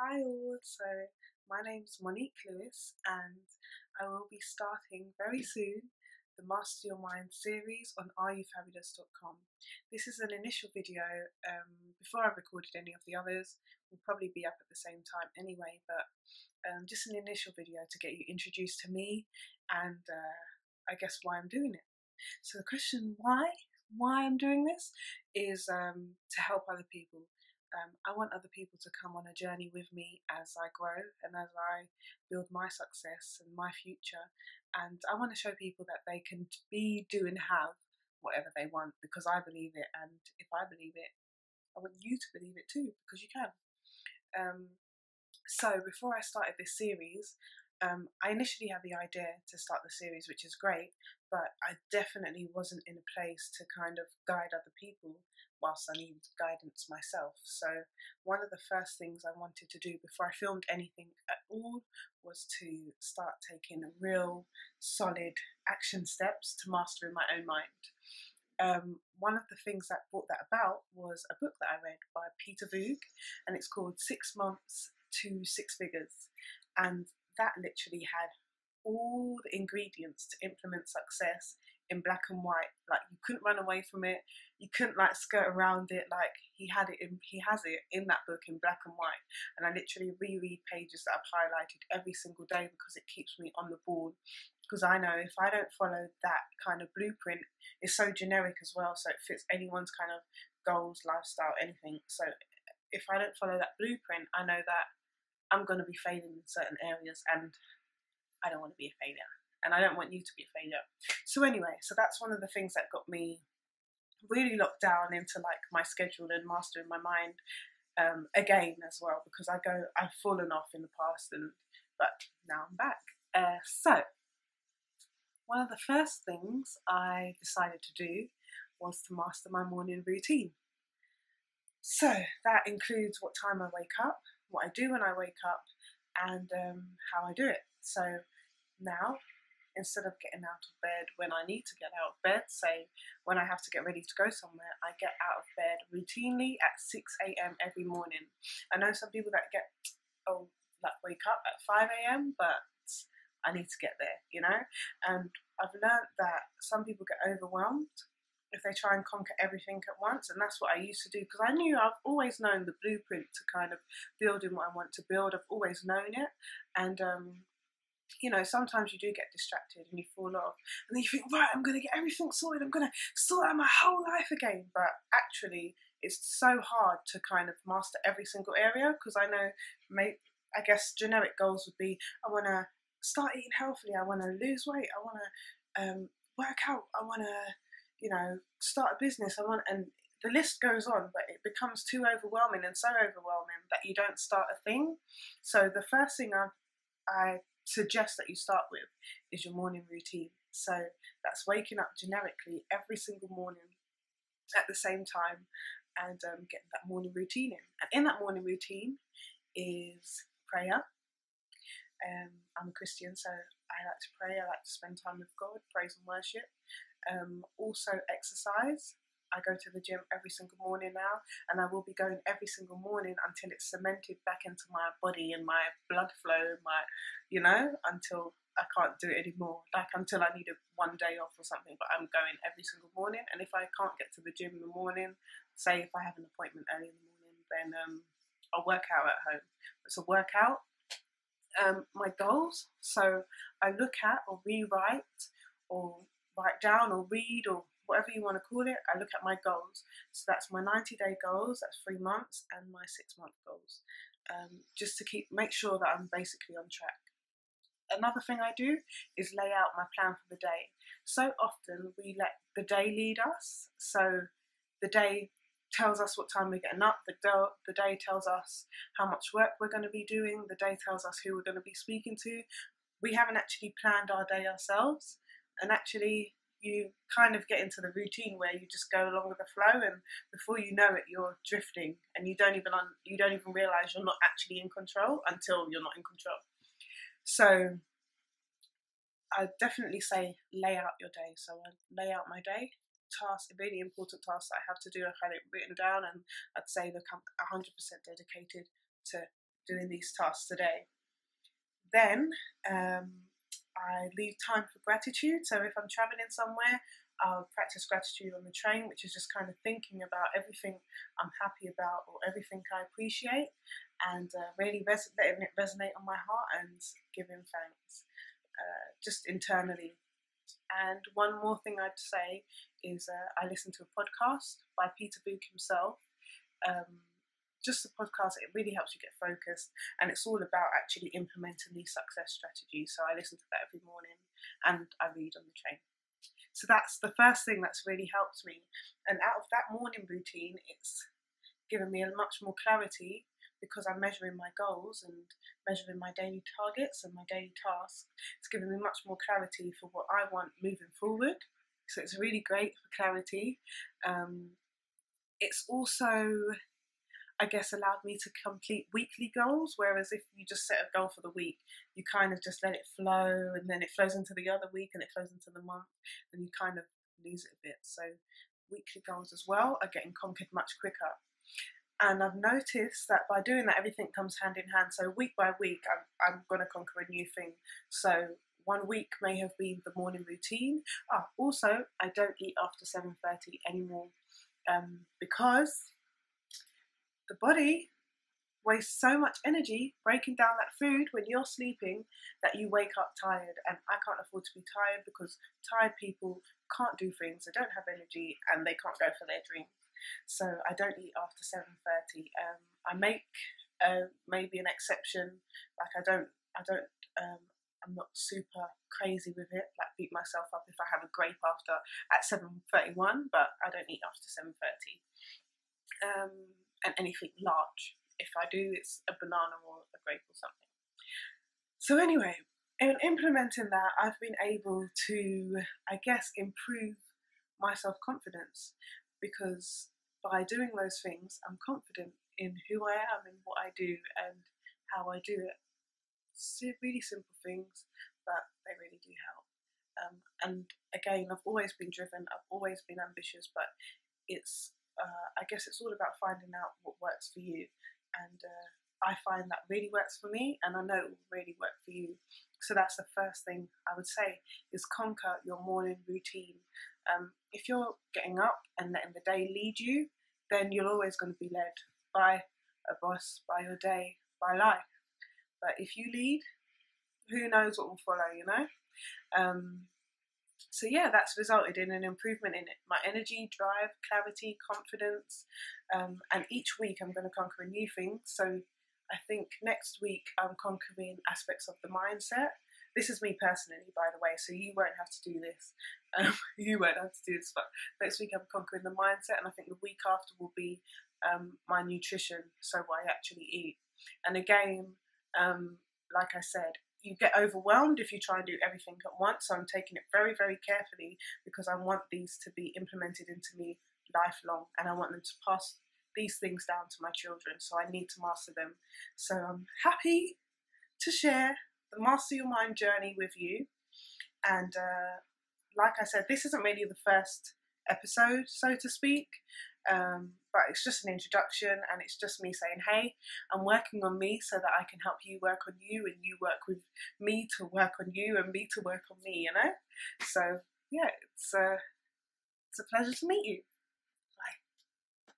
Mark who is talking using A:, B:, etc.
A: Hi all, so my name's Monique Lewis and I will be starting very soon the Master Your Mind series on areyoufabulous.com. This is an initial video before I've recorded any of the others. Will probably be up at the same time anyway, but just an initial video to get you introduced to me and I guess why I'm doing it. So the question why I'm doing this is to help other people. I want other people to come on a journey with me as I grow and as I build my success and my future. And I want to show people that they can be, do, and have whatever they want because I believe it. And if I believe it, I want you to believe it too because you can. So before I started this series, I initially had the idea to start the series, which is great, but I definitely wasn't in a place to kind of guide other people whilst I needed guidance myself. So one of the first things I wanted to do before I filmed anything at all was to start taking real solid action steps to mastering my own mind. One of the things that brought that about was a book that I read by Peter Voog, and it's called 6 Months to 6 Figures. And that literally had all the ingredients to implement success in black and white. Like, you couldn't run away from it, you couldn't like skirt around it. Like, he has it in that book in black and white. And I literally reread pages that I've highlighted every single day because it keeps me on the ball. Because I know if I don't follow that kind of blueprint, it's so generic as well, so it fits anyone's kind of goals, lifestyle, anything. So if I don't follow that blueprint, I know that I'm going to be failing in certain areas, and I don't want to be a failure, and I don't want you to be a failure. So anyway, so that's one of the things that got me really locked down into like my schedule and mastering my mind again as well, because I've fallen off in the past, but now I'm back. So one of the first things I decided to do was to master my morning routine. So that includes what time I wake up, what I do when I wake up, and how I do it. So now, instead of getting out of bed when I need to get out of bed, say when I have to get ready to go somewhere, I get out of bed routinely at 6 a.m. every morning. I know some people that wake up at 5 a.m, but I need to get there, you know? And I've learned that some people get overwhelmed if they try and conquer everything at once, and that's what I used to do, because I've always known the blueprint to kind of building what I want to build. I've always known it, and you know, sometimes you do get distracted and you fall off, and then you think, right, I'm going to get everything sorted, I'm going to sort out my whole life again. But actually, it's so hard to kind of master every single area, because I know, I guess generic goals would be, I want to start eating healthily, I want to lose weight, I want to work out, I want to, you know, start a business, and the list goes on, but it becomes too overwhelming, and so overwhelming that you don't start a thing. So the first thing I suggest that you start with is your morning routine. So that's waking up generically every single morning at the same time and getting that morning routine in. And in that morning routine is prayer. I'm a Christian, so I like to pray, I like to spend time with God, praise and worship. Also exercise. I go to the gym every single morning now, and I will be going every single morning until it's cemented back into my body and my blood flow, until I can't do it anymore, like until I need one day off or something. But I'm going every single morning, and if I can't get to the gym in the morning, say if I have an appointment early in the morning, then I'll work out at home. It's a workout. My goals, so I look at or rewrite or write down or read or whatever you want to call it, I look at my goals. So that's my 90-day goals, that's 3 months, and my 6-month goals, just to make sure that I'm basically on track. Another thing I do is lay out my plan for the day. So often we let the day lead us. So the day tells us what time we're getting up, the day tells us how much work we're going to be doing, the day tells us who we're going to be speaking to. We haven't actually planned our day ourselves, and actually you kind of get into the routine where you just go along with the flow, and before you know it, you're drifting, and you don't even realize you're not actually in control until you're not in control. So I definitely say lay out your day. So I lay out my day, tasks, really important tasks that I have to do. I've had it written down, and I'd say, look, I'm 100% dedicated to doing these tasks today. Then I leave time for gratitude. So if I'm traveling somewhere, I'll practice gratitude on the train, which is just kind of thinking about everything I'm happy about or everything I appreciate, and really letting it resonate on my heart and giving thanks just internally. And one more thing I'd say is I listen to a podcast by Peter Book himself. Just the podcast, it really helps you get focused, and it's all about actually implementing these success strategies. So I listen to that every morning, and I read on the train. So that's the first thing that's really helped me. And out of that morning routine, it's given me a much more clarity, because I'm measuring my goals and measuring my daily targets and my daily tasks. It's given me much more clarity for what I want moving forward. So it's really great for clarity. It's also, I guess, allowed me to complete weekly goals, whereas if you just set a goal for the week, you kind of just let it flow, and then it flows into the other week and it flows into the month, and you kind of lose it a bit. So weekly goals as well are getting conquered much quicker. And I've noticed that by doing that, everything comes hand in hand. So week by week, I'm going to conquer a new thing. So one week may have been the morning routine. Also, I don't eat after 7:30 anymore, because the body wastes so much energy breaking down that food when you're sleeping that you wake up tired. And I can't afford to be tired, because tired people can't do things, they don't have energy, and they can't go for their dreams. So I don't eat after 7:30. I make maybe an exception, like I'm not super crazy with it, like beat myself up if I have a grape after at 7:31, but I don't eat after 7:30. And anything large, if I do, it's a banana or a grape or something. So anyway, in implementing that, I've been able to, I guess, improve my self-confidence, because by doing those things, I'm confident in who I am and what I do and how I do it. Really simple things, but they really do help. And again, I've always been driven, I've always been ambitious, but it's, I guess it's all about finding out what works for you. And I find that really works for me, and I know it will really work for you. So that's the first thing I would say, is conquer your morning routine. If you're getting up and letting the day lead you, then you're always going to be led by a boss, by your day, by life. But if you lead, who knows what will follow, you know? So yeah, that's resulted in an improvement in my energy, drive, clarity, confidence. And each week I'm going to conquer a new thing. So I think next week I'm conquering aspects of the mindset. This is me personally, by the way, so you won't have to do this. You won't have to do this, but next week I'm conquering the mindset, and I think the week after will be my nutrition, so what I actually eat. And again, like I said, you get overwhelmed if you try and do everything at once, so I'm taking it very, very carefully, because I want these to be implemented into me lifelong, and I want them to pass these things down to my children, so I need to master them. So I'm happy to share the Master Your Mind journey with you. And like I said, this isn't really the first episode, so to speak, but it's just an introduction, and it's just me saying, hey, I'm working on me so that I can help you work on you, and you work with me to work on you, and me to work on me, you know? So yeah, it's a pleasure to meet you.